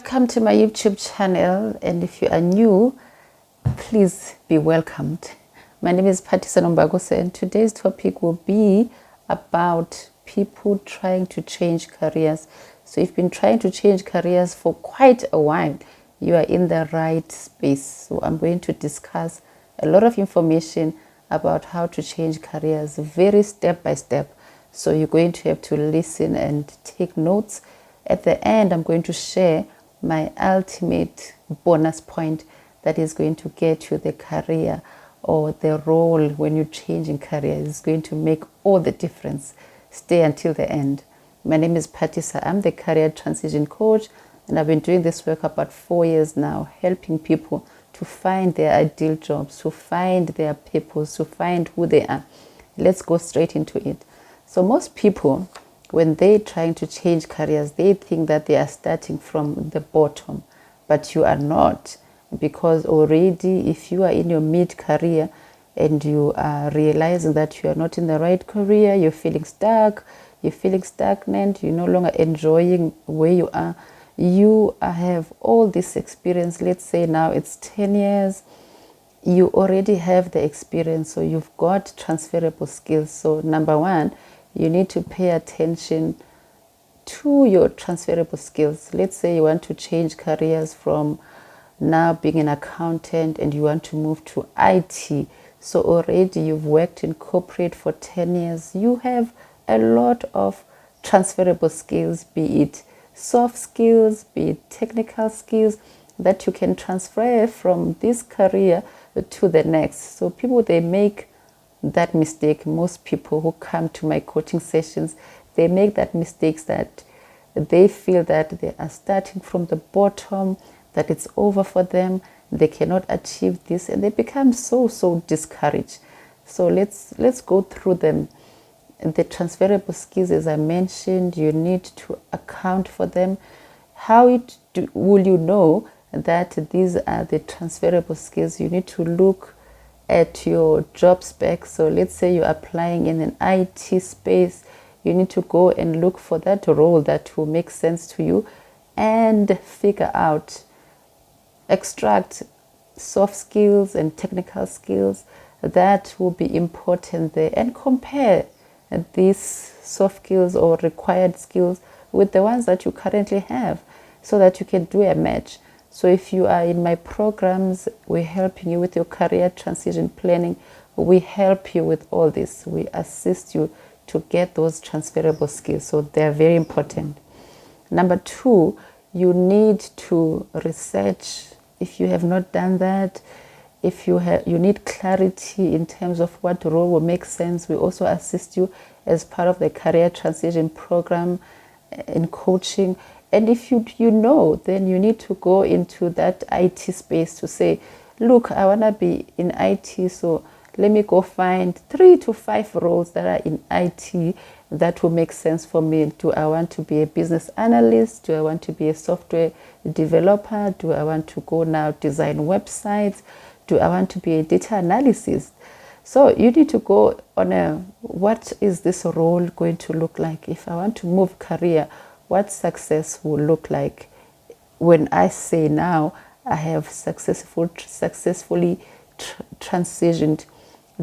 Welcome to my YouTube channel, and if you are new, please be welcomed. My name is Patisa Nombagose, and today's topic will be about people trying to change careers. So if you've been trying to change careers for quite a while, you are in the right space. So I'm going to discuss a lot of information about how to change careers, very step by step. So you're going to have to listen and take notes. At the end, I'm going to share my ultimate bonus point that is going to get you the career or the role when you're changing careers. It's going to make all the difference. Stay until the end. My name is Patisa. I'm the career transition coach, and I've been doing this work about 4 years now, helping people to find their ideal jobs, to find their purpose, to find who they are. Let's go straight into it. So most people, when they're trying to change careers, they think that they are starting from the bottom, but you are not, because already if you are in your mid-career and you are realizing that you are not in the right career, you're feeling stuck, you're feeling stagnant, you're no longer enjoying where you are, you have all this experience. Let's say now it's 10 years, you already have the experience, so you've got transferable skills. So number one, you need to pay attention to your transferable skills. Let's say you want to change careers from now being an accountant and you want to move to IT. So already you've worked in corporate for 10 years. You have a lot of transferable skills, be it soft skills, be it technical skills, that you can transfer from this career to the next. So people, they make that mistake. Most people who come to my coaching sessions, they make that mistake, that they feel that they are starting from the bottom, that it's over for them, they cannot achieve this, and they become so discouraged. So let's go through them. The transferable skills, as I mentioned, you need to account for them. How will you know that these are the transferable skills? You need to look at your job spec. So let's say you're applying in an IT space, you need to go and look for that role that will make sense to you and figure out, extract soft skills and technical skills that will be important there, and compare these soft skills or required skills with the ones that you currently have, so that you can do a match. So if you are in my programs, we're helping you with your career transition planning. We help you with all this. We assist you to get those transferable skills. So they're very important. Number two, you need to research. If you have not done that, if you need clarity in terms of what role will make sense, we also assist you as part of the career transition program in coaching. And if you know, then you need to go into that IT space to say, look, I want to be in IT, so let me go find 3 to 5 roles that are in IT that will make sense for me. Do I want to be a business analyst? Do I want to be a software developer? Do I want to go now design websites? Do I want to be a data analyst? So you need to go on what is this role going to look like? If I want to move career, what success will look like when I say now I have successfully transitioned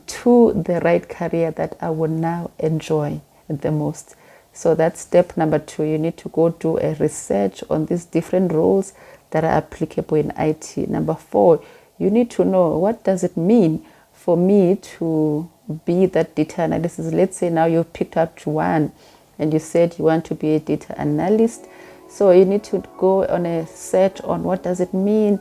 to the right career that I will now enjoy the most. So that's step number 2. You need to go do a research on these different roles that are applicable in IT. Number 4, you need to know, what does it mean for me to be that data analyst? Let's say now you've picked up one and you said you want to be a data analyst. So you need to go on a search on, what does it mean?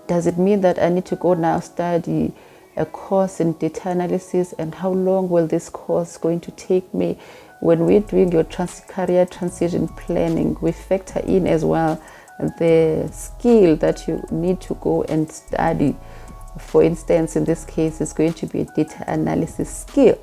Does it mean that I need to go now study a course in data analysis, and how long will this course going to take me? When we're doing your career transition planning, we factor in as well the skill that you need to go and study. For instance, in this case, it's going to be a data analysis skill.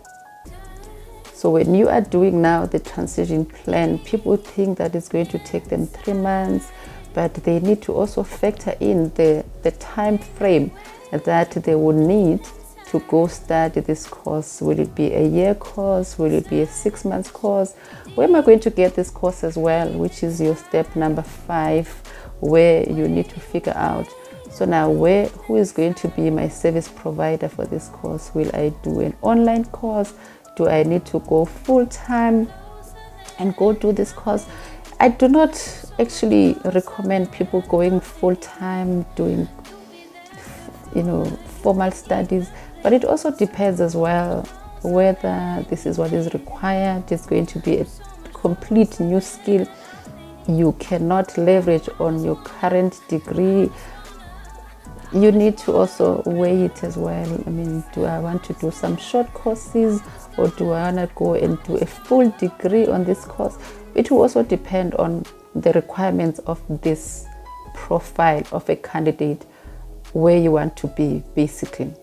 So when you are doing now the transition plan, people think that it's going to take them 3 months, but they need to also factor in the time frame that they will need to go study this course. Will it be a year course? Will it be a 6 months course? Where am I going to get this course as well, which is your step number 5? where you need to figure out, so now who is going to be my service provider for this course? Will I do an online course? Do I need to go full-time and go do this course? I do not actually recommend people going full-time doing formal studies, but it also depends as well whether this is what is required. It's going to be a complete new skill you cannot leverage on your current degree. You need to also weigh it as well. I mean, do I want to do some short courses, or do I want to go and do a full degree on this course? It will also depend on the requirements of this profile of a candidate, where you want to be, basically.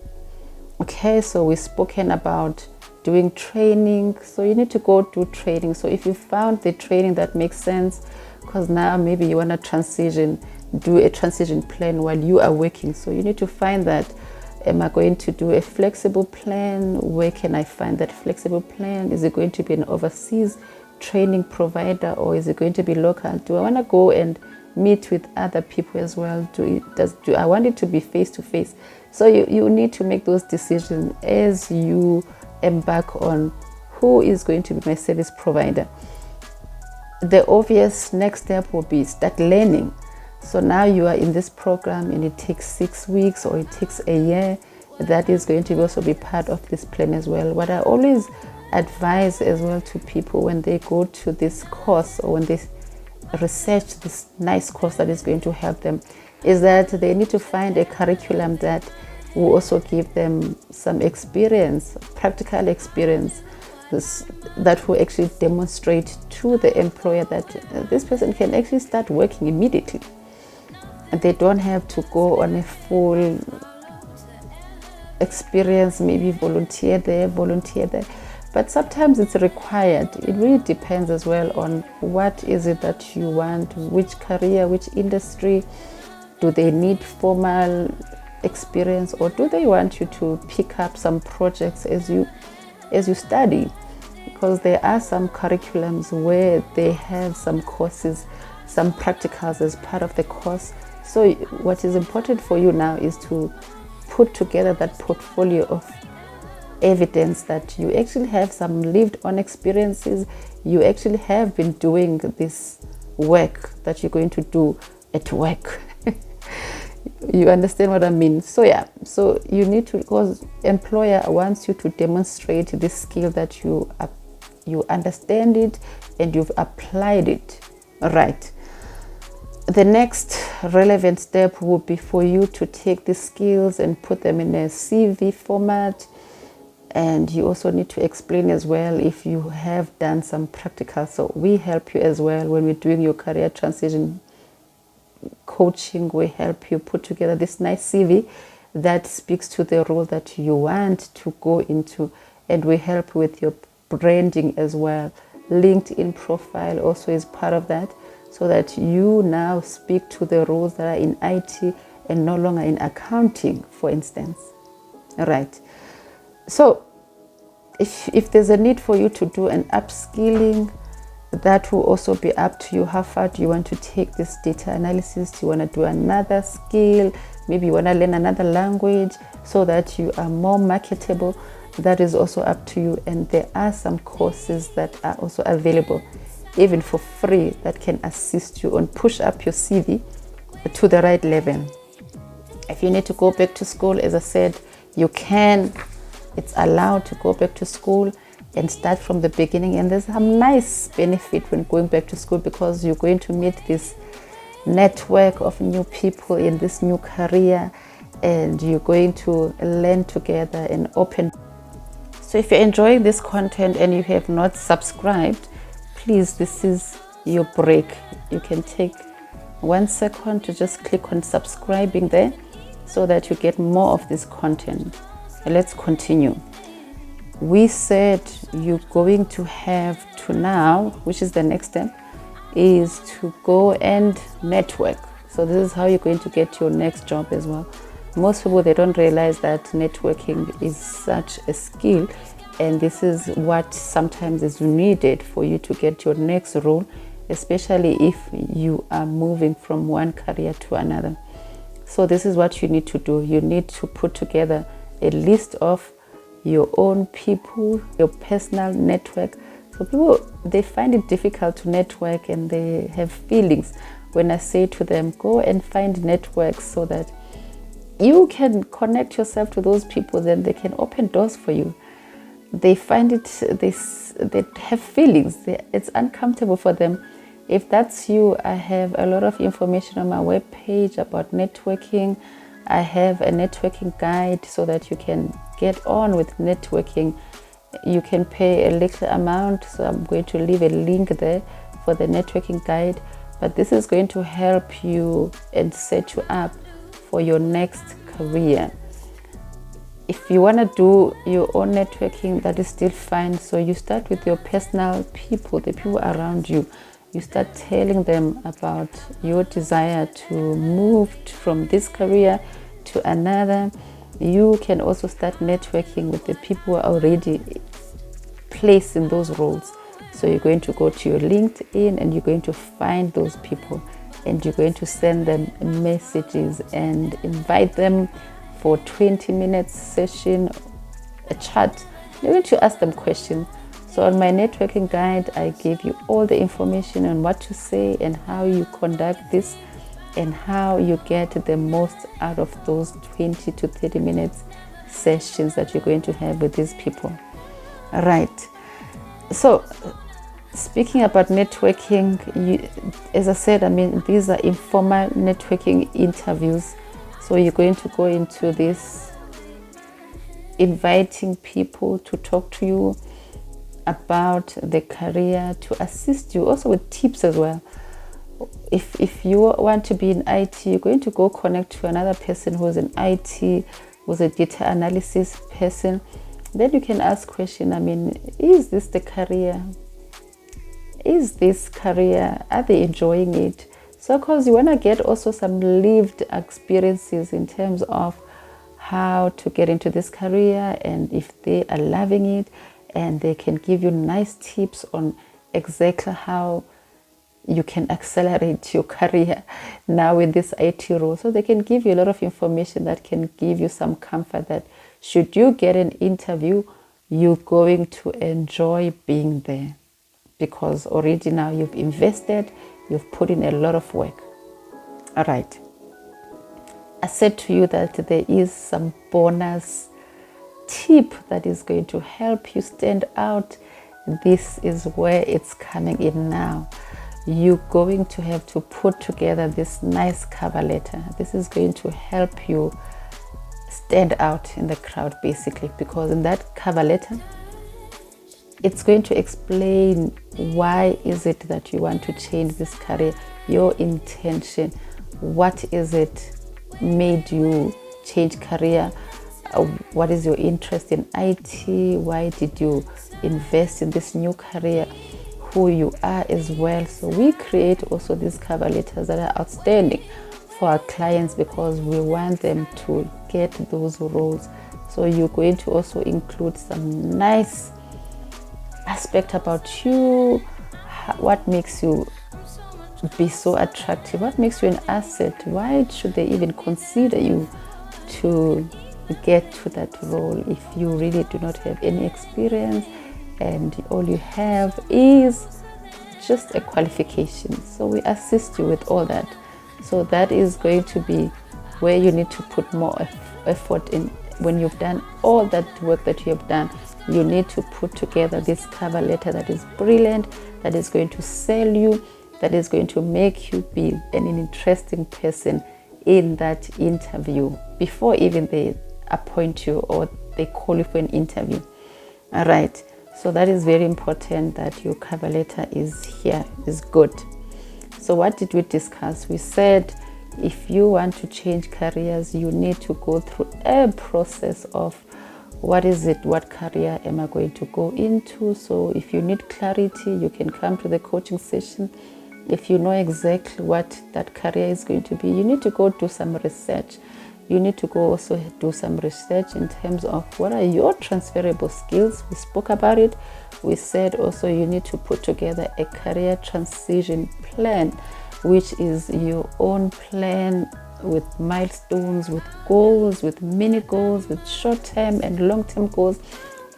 Okay, so we've spoken about doing training. So you need to go do training. So if you found the training that makes sense, because now maybe you want to transition, do a transition plan while you are working. So you need to find that, am I going to do a flexible plan? Where can I find that flexible plan? Is it going to be an overseas training provider, or is it going to be local? Do I want to go and meet with other people as well? Do I want it to be face-to-face? So you need to make those decisions as you embark on who is going to be my service provider. The obvious next step will be start learning. So now you are in this program and it takes 6 weeks or it takes a year. That is going to also be part of this plan as well. What I always advise as well to people when they go to this course, or when they research this nice course that is going to help them, is that they need to find a curriculum that will also give them some experience, practical experience, that will actually demonstrate to the employer that this person can actually start working immediately. And they don't have to go on a full experience, maybe volunteer there. But sometimes it's required. It really depends as well on what is it that you want, which career, which industry. Do they need formal experience, or do they want you to pick up some projects as you study? Because there are some curriculums where they have some courses, some practicals as part of the course. So what is important for you now is to put together that portfolio of evidence that you actually have some lived on experiences. You actually have been doing this work that you're going to do at work. You understand what I mean? So yeah, so you need to, because employer wants you to demonstrate this skill that you understand it and you've applied it right. The next relevant step will be for you to take these skills and put them in a CV format. And you also need to explain as well if you have done some practical. So we help you as well when we're doing your career transition coaching. We help you put together this nice CV that speaks to the role that you want to go into. And we help with your branding as well. LinkedIn profile also is part of that, so that you now speak to the roles that are in IT and no longer in accounting, for instance. All right. So if there's a need for you to do an upskilling, that will also be up to you. How far do you want to take this data analysis? Do you want to do another skill? Maybe you want to learn another language so that you are more marketable. That is also up to you. And there are some courses that are also available, even for free, that can assist you on push up your CV to the right level. If you need to go back to school, as I said, you can. It's allowed to go back to school and start from the beginning. And there's some nice benefit when going back to school, because you're going to meet this network of new people in this new career, and you're going to learn together and open. So if you're enjoying this content and you have not subscribed, please, this is your break. You can take 1 second to just click on subscribing there so that you get more of this content. Let's continue. We said you're going to have to now, which is the next step, is to go and network. So this is how you're going to get your next job as well. Most people, they don't realize that networking is such a skill, and this is what sometimes is needed for you to get your next role especially if you are moving from one career to another. So this is what you need to do. You need to put together a list of your own people, your personal network. So people, they find it difficult to network and they have feelings when I say to them, go and find networks so that you can connect yourself to those people, then they can open doors for you. They find it, they have feelings, it's uncomfortable for them. If that's you, I have a lot of information on my webpage about networking. I have a networking guide so that you can get on with networking. You can pay a little amount, so I'm going to leave a link there for the networking guide. But this is going to help you and set you up for your next career. If you want to do your own networking, that is still fine. So you start with your personal people, the people around you. You start telling them about your desire to move from this career to another. You can also start networking with the people who are already placed in those roles. So you're going to go to your LinkedIn and you're going to find those people and you're going to send them messages and invite them for 20 minutes session, a chat. You're going to ask them questions. So on my networking guide, I give you all the information on what to say and how you conduct this and how you get the most out of those 20 to 30 minutes sessions that you're going to have with these people. All right. So speaking about networking, as I said, I mean, these are informal networking interviews. So you're going to go into this inviting people to talk to you about the career, to assist you also with tips as well. If you want to be in IT, you're going to go connect to another person who's in IT, who's a data analysis person. Then you can ask question, I mean, is this the career? Is this career? Are they enjoying it? So because you want to get also some lived experiences in terms of how to get into this career and if they are loving it, and they can give you nice tips on exactly how you can accelerate your career now in this IT role. So they can give you a lot of information that can give you some comfort that should you get an interview, you're going to enjoy being there because already now you've invested, you've put in a lot of work. All right. I said to you that there is some bonus tip that is going to help you stand out. This is where it's coming in now. You're going to have to put together this nice cover letter. This is going to help you stand out in the crowd basically, because in that cover letter it's going to explain why is it that you want to change this career, your intention, what is it made you change career. What is your interest in IT? Why did you invest in this new career? Who you are as well. So we create also these cover letters that are outstanding for our clients because we want them to get those roles. So you're going to also include some nice aspect about you, what makes you be so attractive, what makes you an asset, why should they even consider you to get to that role if you really do not have any experience and all you have is just a qualification. So we assist you with all that. So that is going to be where you need to put more effort in. When you've done all that work that you have done, you need to put together this cover letter that is brilliant, that is going to sell you, that is going to make you be an interesting person in that interview before even they appoint you or they call you for an interview. All right. So that is very important that your cover letter is here, is good. So what did we discuss? We said if you want to change careers, you need to go through a process of what is it, what career am I going to go into? So if you need clarity, you can come to the coaching session. If you know exactly what that career is going to be, you need to go do some research. you need to go also do some research in terms of what are your transferable skills. We spoke about it. We said also you need to put together a career transition plan, which is your own plan with milestones, with goals, with mini goals, with short-term and long-term goals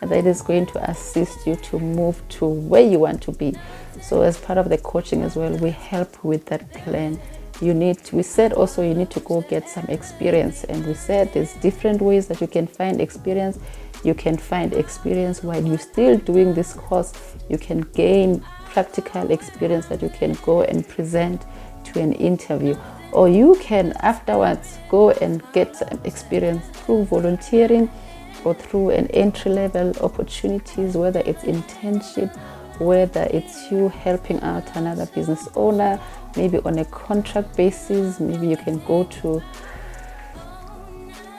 that is going to assist you to move to where you want to be. So as part of the coaching as well, we help with that plan. We said also you need to go get some experience, and we said there's different ways that you can find experience. You can find experience while you're still doing this course. You can gain practical experience that you can go and present to an interview, or you can afterwards go and get some experience through volunteering or through an entry-level opportunities, whether it's internship, whether it's you helping out another business owner, maybe on a contract basis. Maybe you can go to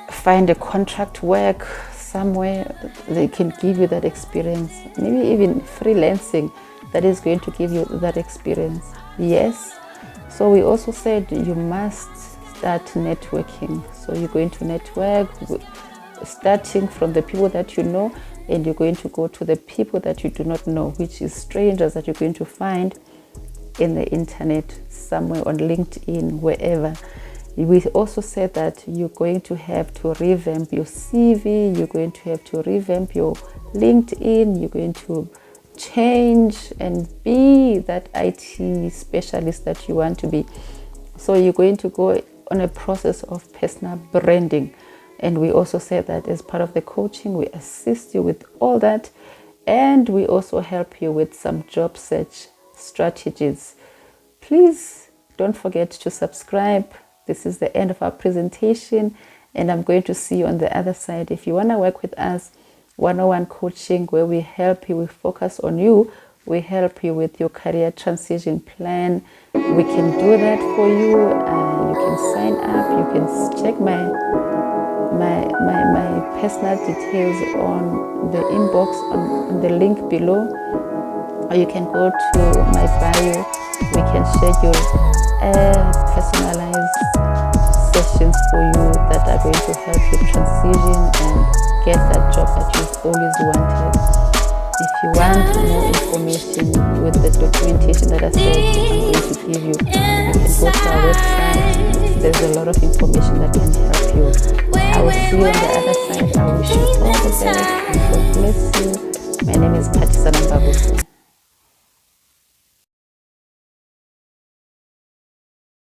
find a contract work somewhere. They can give you that experience. Maybe even freelancing, that is going to give you that experience. Yes. So we also said you must start networking. So you're going to network, starting from the people that you know, and you're going to go to the people that you do not know, which is strangers that you're going to find in the internet, somewhere on LinkedIn, wherever. We also said that you're going to have to revamp your CV, you're going to have to revamp your LinkedIn, you're going to change and be that IT specialist that you want to be. So you're going to go on a process of personal branding. And we also said that as part of the coaching, we assist you with all that. And we also help you with some job search strategies. Please don't forget to subscribe. This is the end of our presentation, and I'm going to see you on the other side. If you want to work with us, one-on-one coaching, where we help you, we focus on you, we help you with your career transition plan, we can do that for you. You can sign up. You can check my personal details on the inbox on the link below, or you can go to my bio. We can schedule personalized sessions for you that are going to help you transition and get that job that you've always wanted. If you want more information with the documentation that I said I'm going to give you, you can go to our website. There's a lot of information that can help you. I will see you on the other side.